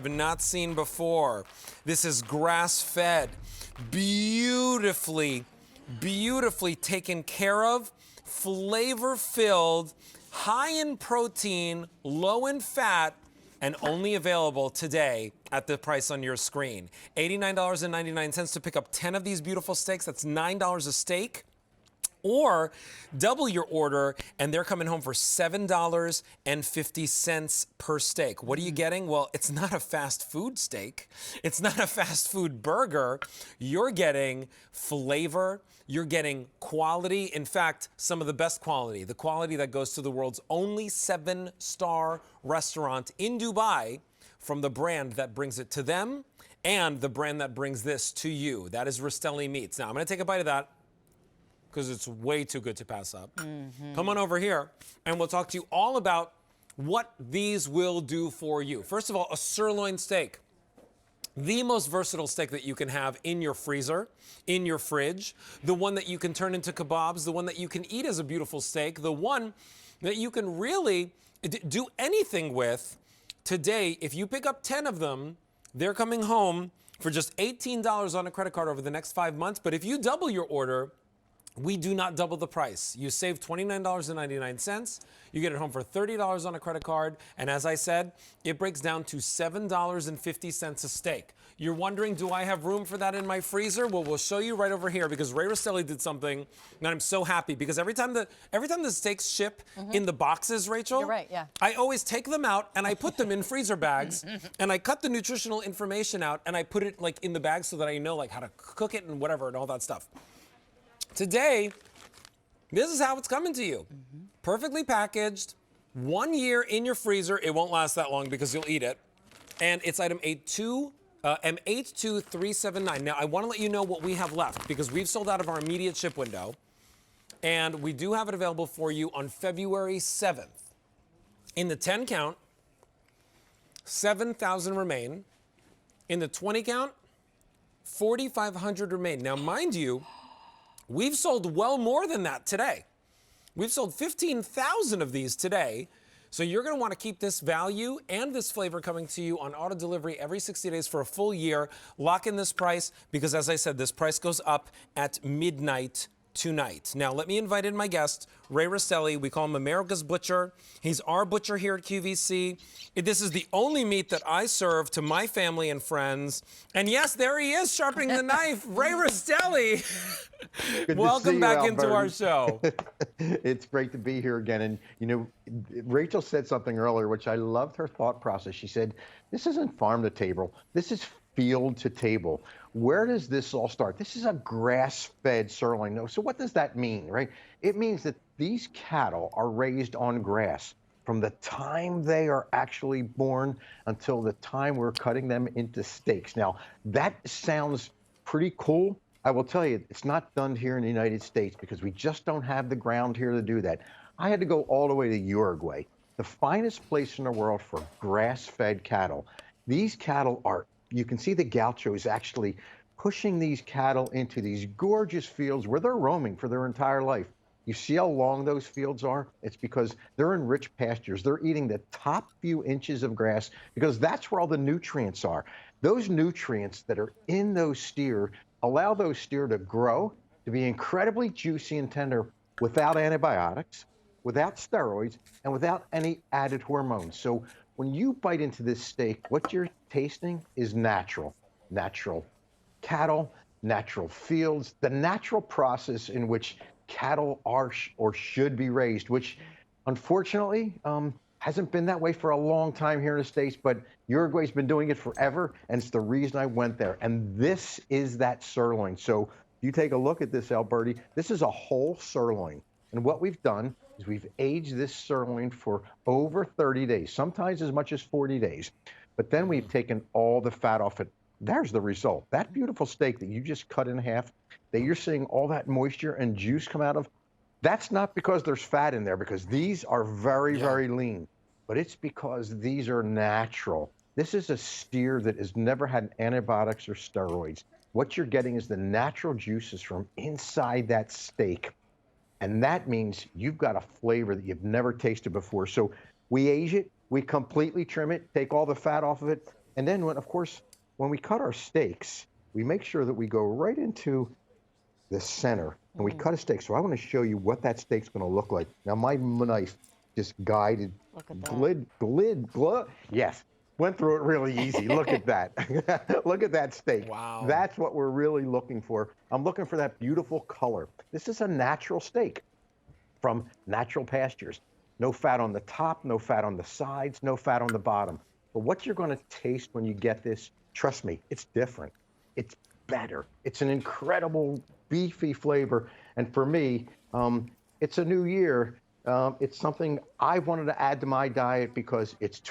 have not seen before. This is grass-fed, beautifully taken care of, flavor-filled, high in protein, low in fat, and only available today at the price on your screen. $89.99 to pick up 10 of these beautiful steaks. That's $9 a steak. Or double your order, and they're coming home for $7.50 per steak. What are you getting? Well, it's not a fast food steak. It's not a fast food burger. You're getting flavor. You're getting quality. In fact, some of the best quality. The quality that goes to the world's only 7-star restaurant in Dubai, from the brand that brings it to them and the brand that brings this to you. That is Rastelli Meats. Now, I'm going to take a bite of that, because it's way too good to pass up. Come on over here, and we'll talk to you all about what these will do for you. First of all, a sirloin steak. The most versatile steak that you can have in your freezer, in your fridge, the one that you can turn into kebabs, the one that you can eat as a beautiful steak, the one that you can really do anything with. Today, if you pick up 10 of them, they're coming home for just $18 on a credit card over the next 5 months. But if you double your order, we do not double the price. You save $29.99. You get it home for $30 on a credit card. And as I said, it breaks down to $7.50 a steak. You're wondering, do I have room for that in my freezer? Well, we'll show you right over here, because Ray Rastelli did something, and I'm so happy, because every time the steaks ship in the boxes, Rachel, you're right, yeah, I always take them out and I put them in freezer bags, and I cut the nutritional information out, and I put it like in the bag so that I know like how to cook it and whatever and all that stuff. Today, this is how it's coming to you. Perfectly packaged, 1 year in your freezer. It won't last that long because you'll eat it. And it's item M82379. Now, I want to let you know what we have left, because we've sold out of our immediate ship window. And we do have it available for you on February 7th. In the 10 count, 7,000 remain. In the 20 count, 4,500 remain. Now, mind you, we've sold well more than that today. We've sold 15,000 of these today. So you're going to want to keep this value and this flavor coming to you on auto delivery every 60 days for a full year. Lock in this price, because as I said, this price goes up at midnight tonight. Now, let me invite in my guest, Ray Rastelli. We call him America's Butcher. He's our butcher here at QVC. This is the only meat that I serve to my family and friends. And yes, there he is, sharpening the knife. Ray Rastelli. Welcome back into our show. It's great to be here again. And, you know, Rachel said something earlier, which I loved her thought process. She said, this isn't farm to table. This is field to table. Where does this all start? This is a grass-fed sirloin. So what does that mean, right? It means that these cattle are raised on grass from the time they are actually born until the time we're cutting them into steaks. Now, that sounds pretty cool. I will tell you, it's not done here in the United States, because we just don't have the ground here to do that. I had to go all the way to Uruguay, the finest place in the world for grass-fed cattle. These cattle are, you can see the gauchos actually pushing these cattle into these gorgeous fields where they're roaming for their entire life. You see how long those fields are? It's because they're in rich pastures. They're eating the top few inches of grass, because that's where all the nutrients are. Those nutrients that are in those steer allow those steer to grow, to be incredibly juicy and tender without antibiotics, without steroids, and without any added hormones. So when you bite into this steak, what you're tasting is natural. Natural cattle, natural fields, the natural process in which cattle are or should be raised, which unfortunately hasn't been that way for a long time here in the States, but Uruguay's been doing it forever, and it's the reason I went there. And this is that sirloin. So if you take a look at this, Alberti, this is a whole sirloin. And what we've done is we've aged this sirloin for over 30 days, sometimes as much as 40 days. But then we've taken all the fat off it. There's the result. That beautiful steak that you just cut in half, that you're seeing all that moisture and juice come out of, that's not because there's fat in there, because these are very, very lean. But it's because these are natural. This is a steer that has never had antibiotics or steroids. What you're getting is the natural juices from inside that steak. And that means you've got a flavor that you've never tasted before. So we age it, we completely trim it, take all the fat off of it. And then, of course, when we cut our steaks, we make sure that we go right into the center and we cut a steak. So I want to show you what that steak's going to look like. Now, my knife just guided, Look at that. yes, went through it really easy. Look at that. Look at that steak. Wow. That's what we're really looking for. I'm looking for that beautiful color. This is a natural steak from natural pastures. No fat on the top, no fat on the sides, no fat on the bottom. But what you're going to taste when you get this, trust me, it's different. It's better. It's an incredible beefy flavor. And for me, it's a new year. It's something I wanted to add to my diet because it's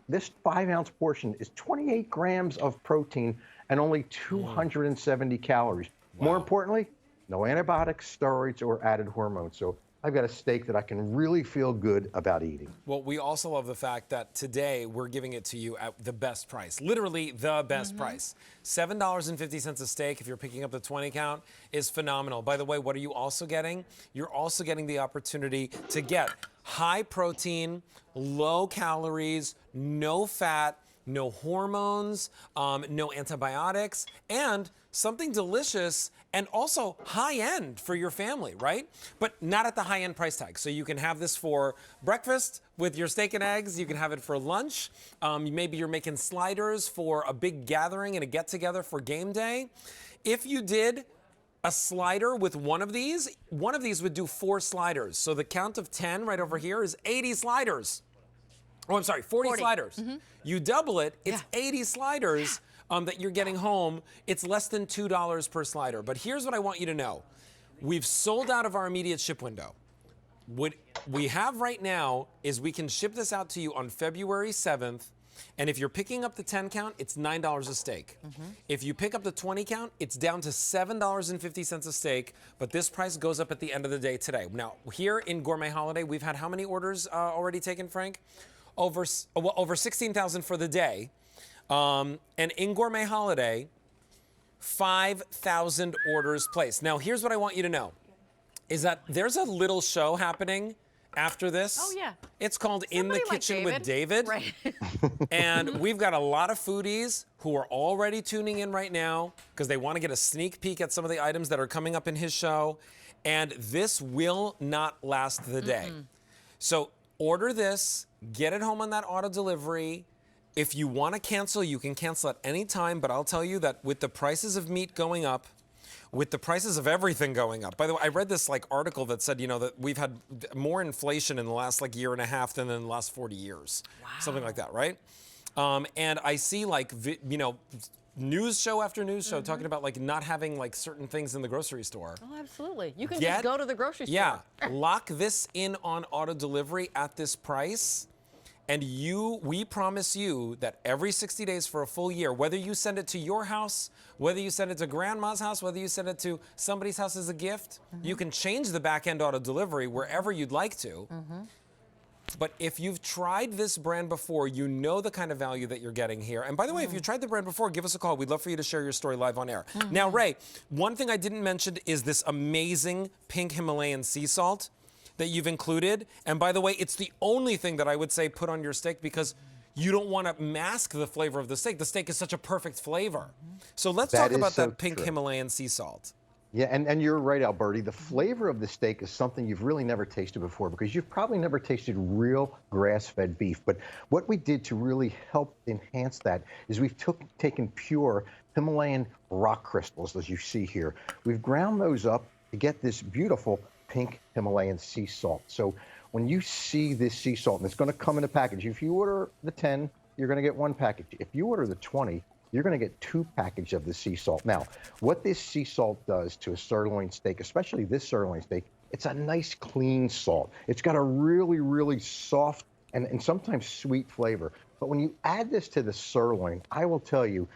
this 5-ounce portion is 28 grams of protein and only 270 calories. Wow. More importantly, no antibiotics, steroids, or added hormones. So I've got a steak that I can really feel good about eating. Well, we also love the fact that today we're giving it to you at the best price, literally the best price. $7.50 a steak, if you're picking up the 20 count, is phenomenal. By the way, what are you also getting? You're also getting the opportunity to get high protein, low calories, no fat, no hormones, no antibiotics, and something delicious and also high-end for your family, right? But not at the high-end price tag. So you can have this for breakfast with your steak and eggs. You can have it for lunch. Maybe you're making sliders for a big gathering and a get-together for game day. If you did a slider with one of these would do 4 sliders. So the count of 10 right over here is 80 sliders. Oh, I'm sorry, 40 sliders. You double it, it's 80 sliders that you're getting home. It's less than $2 per slider. But here's what I want you to know. We've sold out of our immediate ship window. What we have right now is we can ship this out to you on February 7th. And if you're picking up the 10 count, it's $9 a steak. If you pick up the 20 count, it's down to $7.50 a steak, but this price goes up at the end of the day today. Now, here in Gourmet Holiday, we've had how many orders already taken, Frank? Over 16,000 for the day. And in Gourmet Holiday, 5,000 orders placed. Now, here's what I want you to know, is that there's a little show happening after this. Oh, yeah. It's called In the Kitchen with David. Right. And we've got a lot of foodies who are already tuning in right now because they want to get a sneak peek at some of the items that are coming up in his show. And this will not last the day. So order this, get it home on that auto delivery. If you want to cancel, you can cancel at any time, but I'll tell you that with the prices of meat going up, with the prices of everything going up. By the way, I read this article that said, that we've had more inflation in the last year and a half than in the last 40 years. Wow. Something like that, right? And I see news show after news show talking about not having certain things in the grocery store. Oh, absolutely. You can just go to the grocery store. Yeah, lock this in on auto delivery at this price. And we promise you that every 60 days for a full year, whether you send it to your house, whether you send it to grandma's house, whether you send it to somebody's house as a gift, you can change the back end auto delivery wherever you'd like to. But if you've tried this brand before, you know the kind of value that you're getting here. And by the way, if you've tried the brand before, give us a call. We'd love for you to share your story live on air. Now, Ray, one thing I didn't mention is this amazing pink Himalayan sea salt that you've included. And by the way, it's the only thing that I would say put on your steak because you don't want to mask the flavor of the steak. The steak is such a perfect flavor. So let's talk about that pink Himalayan sea salt. Yeah, and you're right, Alberti. The flavor of the steak is something you've really never tasted before because you've probably never tasted real grass-fed beef. But what we did to really help enhance that is we've taken pure Himalayan rock crystals, as you see here. We've ground those up to get this beautiful pink Himalayan sea salt. So when you see this sea salt, and it's going to come in a package, if you order the 10, you're going to get 1 package. If you order the 20, you're going to get 2 packages of the sea salt. Now, what this sea salt does to a sirloin steak, especially this sirloin steak, it's a nice clean salt. It's got a really, really soft and sometimes sweet flavor. But when you add this to the sirloin, I will tell you,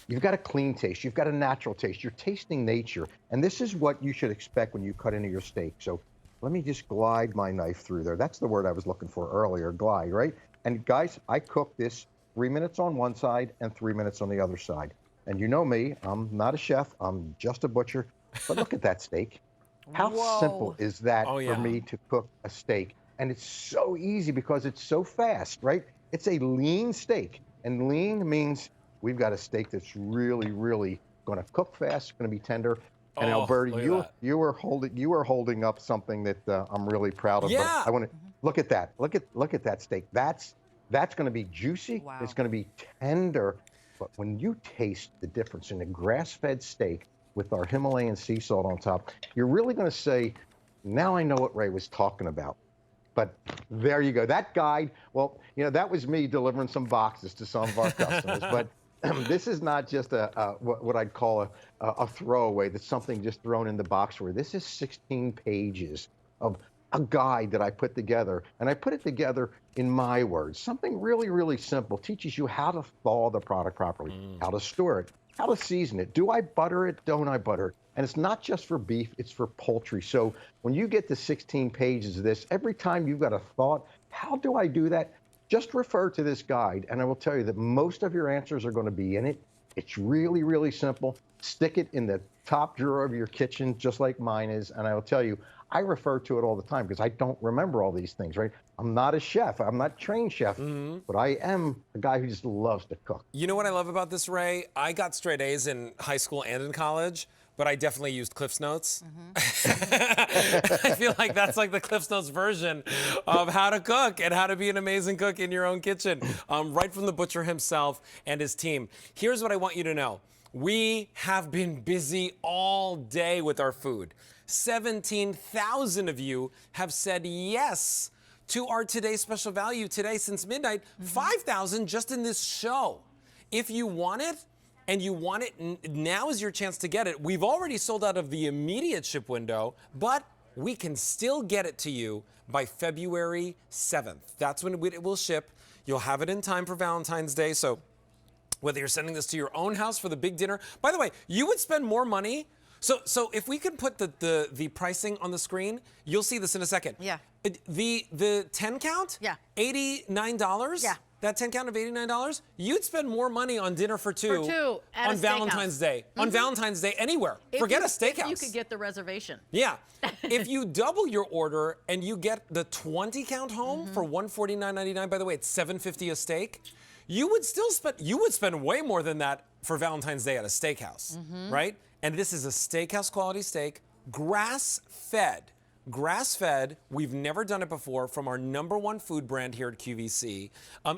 you've got a clean taste. You've got a natural taste. You're tasting nature. And this is what you should expect when you cut into your steak. So let me just glide my knife through there. That's the word I was looking for earlier, glide, right? And guys, I cook this 3 minutes on one side and 3 minutes on the other side. And you know me, I'm not a chef. I'm just a butcher. But look at that steak. How simple is that for me to cook a steak? And it's so easy because it's so fast, right? It's a lean steak. And lean means we've got a steak that's really, really going to cook fast, going to be tender. And Oh, Alberta, look at that. you are holding up something that I'm really proud of. Yeah. But I want to look at that. Look at that steak. That's going to be juicy. Wow. It's going to be tender. But when you taste the difference in a grass-fed steak with our Himalayan sea salt on top, you're really going to say, now I know what Ray was talking about. But there you go. That guide, well, that was me delivering some boxes to some of our customers. But this is not just what I'd call a throwaway. That's something just thrown in the box for. This is 16 pages of a guide that I put together. And I put it together in my words. Something really, really simple. Teaches you how to thaw the product properly, how to store it, how to season it. Do I butter it? Don't I butter it? And it's not just for beef, it's for poultry. So when you get to 16 pages of this, every time you've got a thought, how do I do that? Just refer to this guide, and I will tell you that most of your answers are going to be in it. It's really, really simple. Stick it in the top drawer of your kitchen, just like mine is. And I will tell you, I refer to it all the time because I don't remember all these things, right? I'm not a chef. I'm not a trained chef, but I am a guy who just loves to cook. You know what I love about this, Ray? I got straight A's in high school and in college, but I definitely used Cliff's Notes. I feel like that's like the Cliff's Notes version of how to cook and how to be an amazing cook in your own kitchen, right from the butcher himself and his team. Here's what I want you to know. We have been busy all day with our food. 17,000 of you have said yes to our today's special value today since midnight. 5,000 just in this show. If you want it, and you want it, now is your chance to get it. We've already sold out of the immediate ship window, but we can still get it to you by February 7th. That's when it will ship. You'll have it in time for Valentine's Day. So whether you're sending this to your own house for the big dinner, by the way, you would spend more money. So if we can put the pricing on the screen, you'll see this in a second. Yeah. The 10 count? Yeah. $89? Yeah. That 10 count of $89, you'd spend more money on dinner for two at on Valentine's Day. On Valentine's Day, anywhere. Forget a steakhouse. You could get the reservation. Yeah. If you double your order and you get the 20 count home for $149.99, by the way, it's $7.50 a steak, you would spend way more than that for Valentine's Day at a steakhouse, right? And this is a steakhouse quality steak, grass-fed. Grass-fed, we've never done it before, from our #1 food brand here at QVC.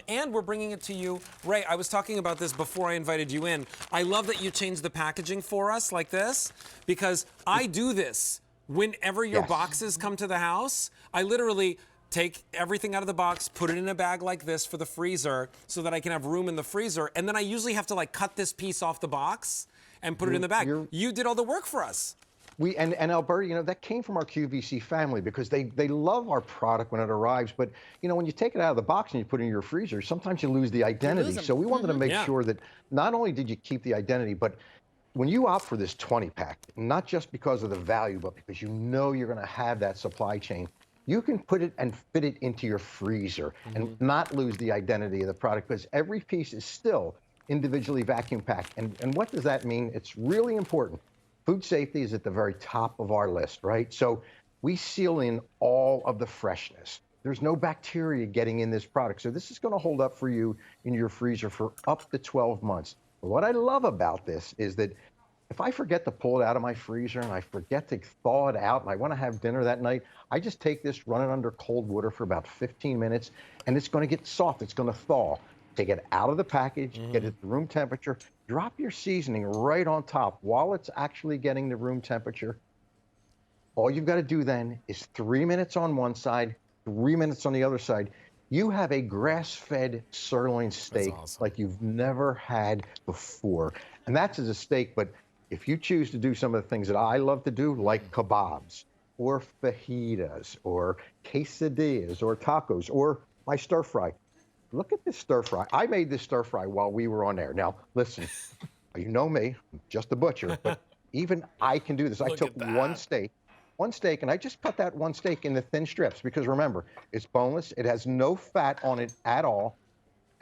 And we're bringing it to you. Ray, I was talking about this before I invited you in. I love that you changed the packaging for us like this, because I do this whenever your boxes come to the house. I literally take everything out of the box, put it in a bag like this for the freezer so that I can have room in the freezer. And then I usually have to cut this piece off the box and put it in the bag. You did all the work for us. And Alberta, that came from our QVC family because they love our product when it arrives. But, when you take it out of the box and you put it in your freezer, sometimes you lose the identity. So we wanted to make sure that not only did you keep the identity, but when you opt for this 20-pack, not just because of the value, but because you're going to have that supply chain, you can put it and fit it into your freezer and not lose the identity of the product because every piece is still individually vacuum packed. And what does that mean? It's really important. Food safety is at the very top of our list, right? So we seal in all of the freshness. There's no bacteria getting in this product. So this is going to hold up for you in your freezer for up to 12 months. But what I love about this is that if I forget to pull it out of my freezer and I forget to thaw it out and I want to have dinner that night, I just take this, run it under cold water for about 15 minutes, and it's going to get soft. It's going to thaw. Take it out of the package, get it to room temperature, drop your seasoning right on top while it's actually getting the room temperature. All you've got to do then is 3 minutes on one side, 3 minutes on the other side. You have a grass-fed sirloin steak like you've never had before. And that's as a steak, but if you choose to do some of the things that I love to do, like kebabs or fajitas or quesadillas or tacos or my stir fry, look at this stir fry. I made this stir fry while we were on air. Now, listen, you know me, I'm just a butcher, but even I can do this. I took one steak, and I just cut that one steak into thin strips because remember, it's boneless. It has no fat on it at all.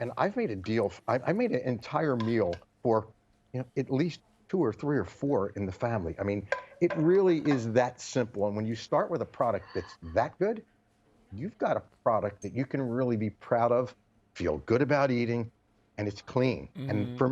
And I've made a deal. I made an entire meal for at least 2 or 3 or 4 in the family. I mean, it really is that simple. And when you start with a product that's that good, you've got a product that you can really be proud of, feel good about eating, and it's clean. And for